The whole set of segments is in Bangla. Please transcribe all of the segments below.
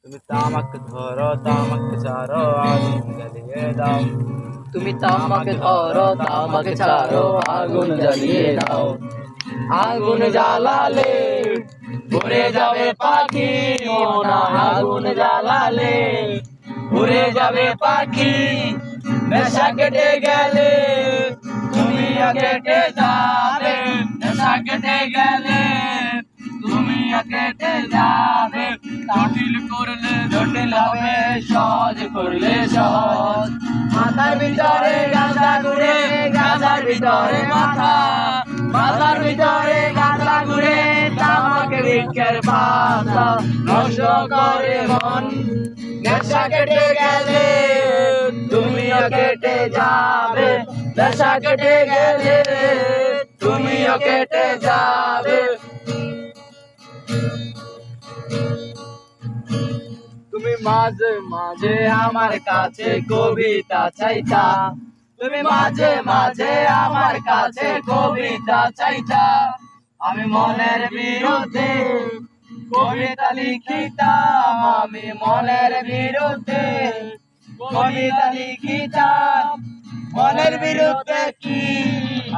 তুমি তামাক ধরো তামাক ছাড়ো আগুন জ্বালিয়ে দাও। তুমি তামাক ধরো তামাক ছাড়ো আগুন জ্বালিয়ে দাও। আগুন জ্বালালে উড়ে যাবে পাখি মোনা, আগুন জ্বালালে উড়ে যাবে পাখি। নেশা কেটে গেলে তুমিও কেটে যাবে, নেশা কেটে গেলে তুমিও কেটে যাবে। জটিল করলে জটিল হবে, সহজ করলে সহজ। মাথার ভিতরে গাঁদা ঘুরে, গাঁদার ভিতরে মাথা, মাথার ভিতরে গাঁদা ঘুরে, তামাক বৃক্ষের পাতা নষ্ট করে মন। নেশা কেটে গেলে তুমিও কেটে যাবে, নেশা কেটে গেলে তুমিও কেটে যাবে। তুমি মাঝে মাঝে আমার কাছে কবিতা চাইতা, তুমি মাঝে মাঝে আমার কাছে কবিতা চাইতা। আমি মনের বিরুদ্ধে কবিতা লিখিতাম, আমি মনের বিরুদ্ধে কবিতা লিখিতাম। মনের বিরুদ্ধে কি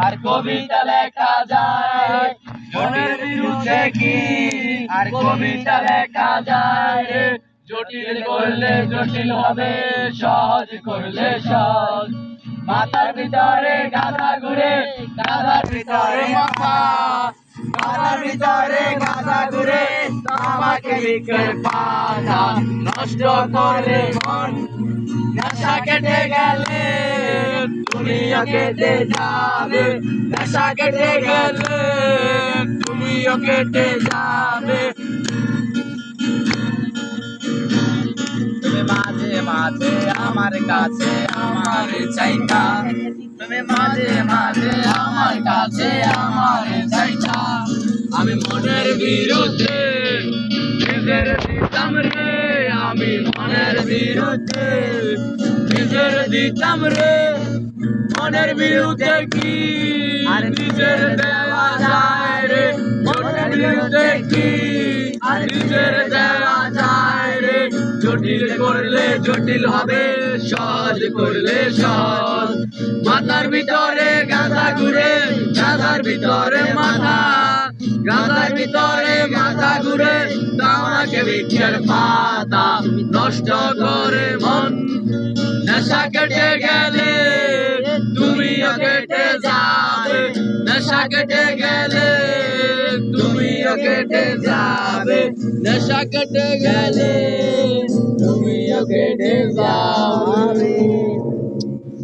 আর কবিতা লেখা যায়, মনের বিরুদ্ধে কি আর কবিতা লেখা যায়। জটিল করলে জটিল হবে, সহজ করলে সহজ। মাথার ভিতরে গাধা ঘুরে, গাধার ভিতরে মাথা, গাধার ভিতরে গাধা ঘুরে, আমাকে বিকেল পাতা নষ্ট করে মন। নেশা কেটে গেলে তুমিও কেটে যাবে, নেশা কেটে গেলে তুমিও কেটে যাবে। তুমি মাঝে মাঝে আমার কাছে আমার চাইতা, তুমি মাঝে মাঝে আমার কাছে আমার চাইতা। আমি মনের বিরুদ্ধে নিজের দিতাম রে, আমি মনের বিরুদ্ধে নিজের দিতাম রে। মনের বিরুদ্ধে কি আর নিজের দেওয়া যায় রে, মনের বিরুদ্ধে কি আর নিজের দেওয়া যায় রে। জটিল করলে জটিল হবে, সহজ করলে সহজ। মাথার ভিতরে গাঁদা ঘুরে, গাঁদার ভিতরে মাথা, গাঁদার ভিতরে মাথা ঘুরে, তামাক বৃক্ষের পাতা নষ্ট করে মন। নেশা কেটে গেলে তুমিও কেটে যাবে, নেশা কেটে গেলে তুমিও কেটে যাবে, নেশা কেটে গেলে তুমিও কেটে যাবে।